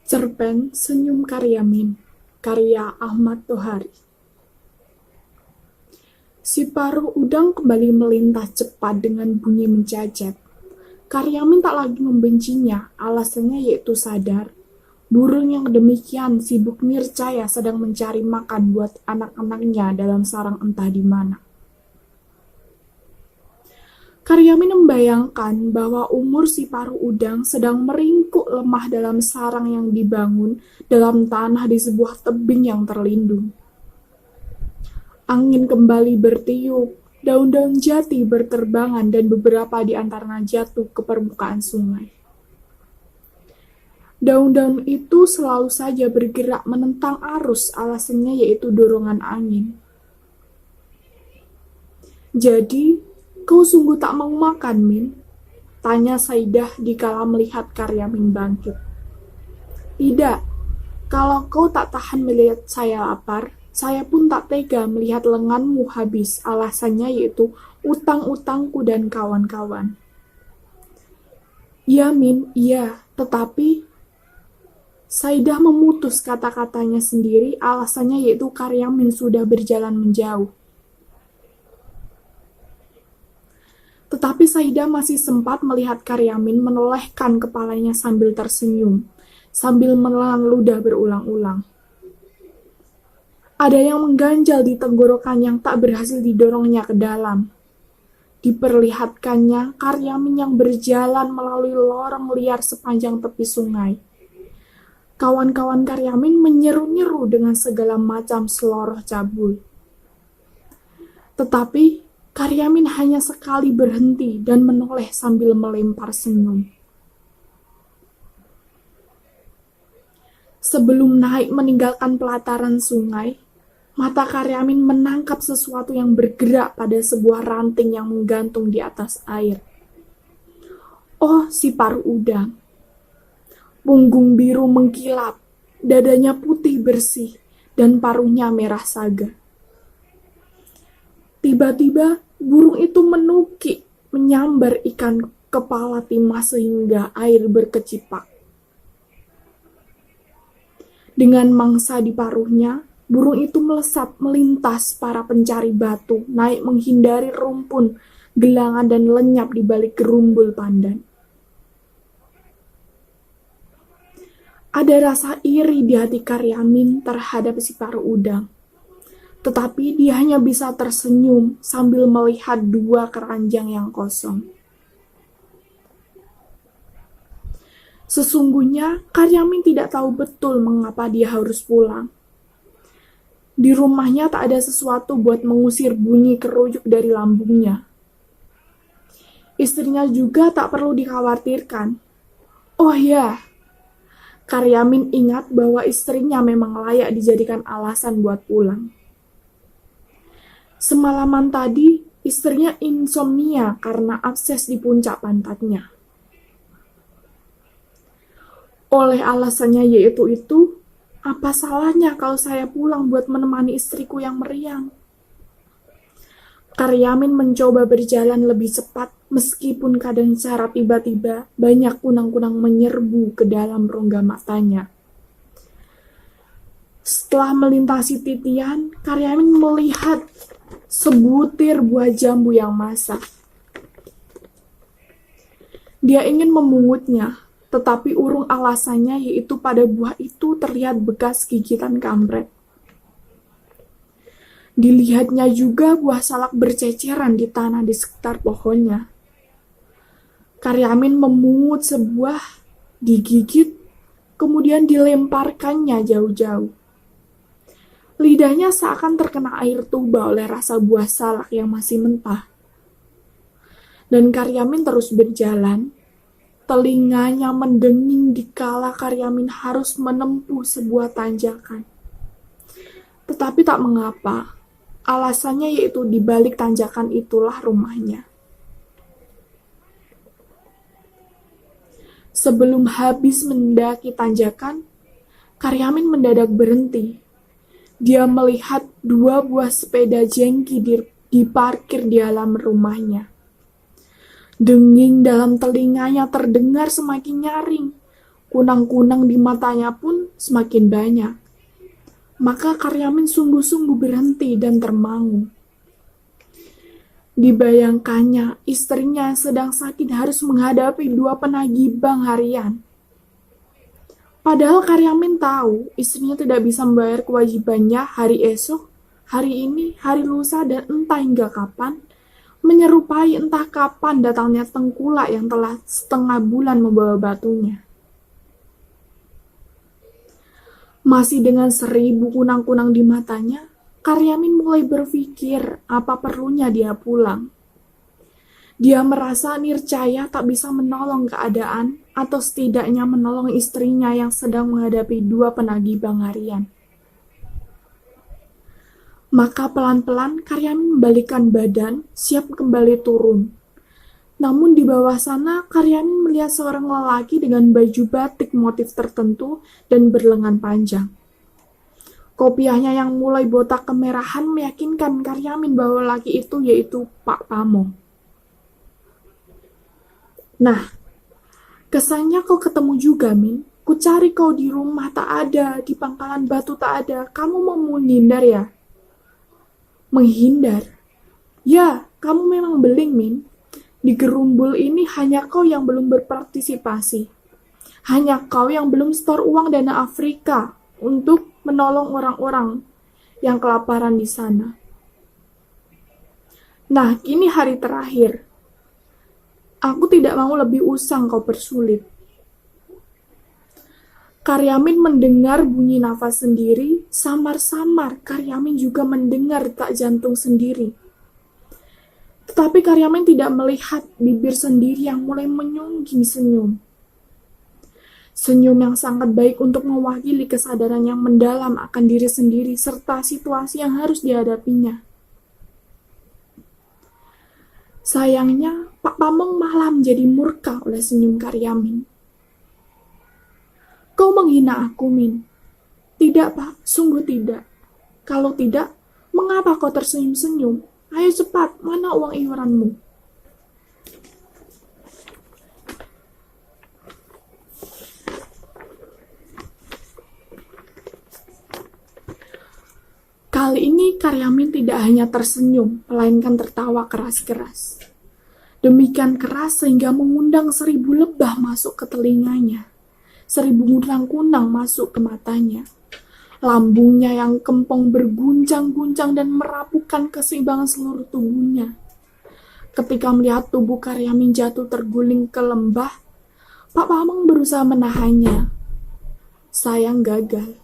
Cerpen Senyum Karyamin, karya Ahmad Tohari. Si paruh udang kembali melintas cepat dengan bunyi mencacat. Karyamin tak lagi membencinya, alasannya yaitu sadar. Burung yang demikian sibuk nircaya sedang mencari makan buat anak-anaknya dalam sarang entah di mana. Karyamin membayangkan bahwa umur si paruh udang sedang meringkuk lemah dalam sarang yang dibangun dalam tanah di sebuah tebing yang terlindung. Angin kembali bertiup, daun-daun jati berterbangan dan beberapa di antaranya jatuh ke permukaan sungai. Daun-daun itu selalu saja bergerak menentang arus, alasannya yaitu dorongan angin. Jadi, kau sungguh tak mau makan, Min? Tanya Saidah dikala melihat Karyamin bangkit. Tidak, kalau kau tak tahan melihat saya lapar, saya pun tak tega melihat lenganmu habis, alasannya yaitu utang-utangku dan kawan-kawan. Ya, Min, iya, tetapi Saidah memutus kata-katanya sendiri, alasannya yaitu Karyamin sudah berjalan menjauh. Tetapi Saidah masih sempat melihat Karyamin menolehkan kepalanya sambil tersenyum, sambil menelan ludah berulang-ulang. Ada yang mengganjal di tenggorokan yang tak berhasil didorongnya ke dalam. Diperlihatkannya Karyamin yang berjalan melalui lorong liar sepanjang tepi sungai. Kawan-kawan Karyamin menyeru-nyeru dengan segala macam seloroh cabul. Tetapi Karyamin hanya sekali berhenti dan menoleh sambil melempar senyum. Sebelum naik meninggalkan pelataran sungai, mata Karyamin menangkap sesuatu yang bergerak pada sebuah ranting yang menggantung di atas air. Oh, si paruh udang. Punggung biru mengkilap, dadanya putih bersih, dan paruhnya merah saga. Tiba-tiba, burung itu menukik, menyambar ikan kepala timah sehingga air berkecipak. Dengan mangsa di paruhnya, burung itu melesat melintas para pencari batu, naik menghindari rumpun, gelangan dan lenyap di balik gerumbul pandan. Ada rasa iri di hati Karyamin terhadap si paruh udang. Tetapi dia hanya bisa tersenyum sambil melihat dua keranjang yang kosong. Sesungguhnya Karyamin tidak tahu betul mengapa dia harus pulang. Di rumahnya tak ada sesuatu buat mengusir bunyi kerujuk dari lambungnya. Istrinya juga tak perlu dikhawatirkan. Oh ya, Karyamin ingat bahwa istrinya memang layak dijadikan alasan buat pulang. Semalaman tadi, istrinya insomnia karena abses di puncak pantatnya. Oleh alasannya yaitu itu, apa salahnya kalau saya pulang buat menemani istriku yang meriang? Karyamin mencoba berjalan lebih cepat, meskipun kadang secara tiba-tiba banyak kunang-kunang menyerbu ke dalam rongga matanya. Setelah melintasi titian, Karyamin melihat sebutir buah jambu yang masak. Dia ingin memungutnya, tetapi urung alasannya yaitu pada buah itu terlihat bekas gigitan kampret. Dilihatnya juga buah salak berceceran di tanah di sekitar pohonnya. Karyamin memungut sebuah, digigit, kemudian dilemparkannya jauh-jauh. Lidahnya seakan terkena air tuba oleh rasa buah salak yang masih mentah. Dan Karyamin terus berjalan. Telinganya mendenging dikala Karyamin harus menempuh sebuah tanjakan. Tetapi tak mengapa. Alasannya yaitu di balik tanjakan itulah rumahnya. Sebelum habis mendaki tanjakan, Karyamin mendadak berhenti. Dia melihat dua buah sepeda jengki diparkir di halaman rumahnya. Denging dalam telinganya terdengar semakin nyaring. Kunang-kunang di matanya pun semakin banyak. Maka Karyamin sungguh-sungguh berhenti dan termangu. Dibayangkannya, istrinya yang sedang sakit harus menghadapi 2 penagih bank harian. Padahal Karyamin tahu istrinya tidak bisa membayar kewajibannya hari esok, hari ini, hari lusa, dan entah hingga kapan, menyerupai entah kapan datangnya tengkulak yang telah setengah bulan membawa batunya. Masih dengan 1000 kunang-kunang di matanya, Karyamin mulai berpikir apa perlunya dia pulang. Dia merasa nircaya tak bisa menolong keadaan atau setidaknya menolong istrinya yang sedang menghadapi 2 penagih bank harian. Maka pelan-pelan Karyamin membalikkan badan, siap kembali turun. Namun di bawah sana Karyamin melihat seorang lelaki dengan baju batik motif tertentu dan berlengan panjang. Kopiahnya yang mulai botak kemerahan meyakinkan Karyamin bahwa lelaki itu yaitu Pak Pamong. Nah, kesannya kau ketemu juga, Min. Ku cari kau di rumah tak ada, di pangkalan batu tak ada. Kamu mau menghindar ya? Menghindar? Ya, kamu memang beling, Min. Di gerumbul ini hanya kau yang belum berpartisipasi. Hanya kau yang belum setor uang dana Afrika untuk menolong orang-orang yang kelaparan di sana. Nah, kini hari terakhir. Aku tidak mau lebih usang kau persulit. Karyamin mendengar bunyi nafas sendiri, samar-samar Karyamin juga mendengar detak jantung sendiri. Tetapi Karyamin tidak melihat bibir sendiri yang mulai menyungging senyum. Senyum yang sangat baik untuk mewakili kesadaran yang mendalam akan diri sendiri serta situasi yang harus dihadapinya. Sayangnya, Pak Pamong malah menjadi murka oleh senyum Karyamin. Kau menghina aku, Min. Tidak, Pak, sungguh tidak. Kalau tidak, mengapa kau tersenyum-senyum? Ayo cepat, mana uang iuranmu? Kali ini Karyamin tidak hanya tersenyum, melainkan tertawa keras-keras. Demikian keras sehingga mengundang 1000 lebah masuk ke telinganya. 1000 kunang-kunang masuk ke matanya. Lambungnya yang kempong berguncang-guncang dan merapuhkan keseimbangan seluruh tubuhnya. Ketika melihat tubuh Karyamin jatuh terguling ke lembah, Pak Pamong berusaha menahannya. Sayang gagal.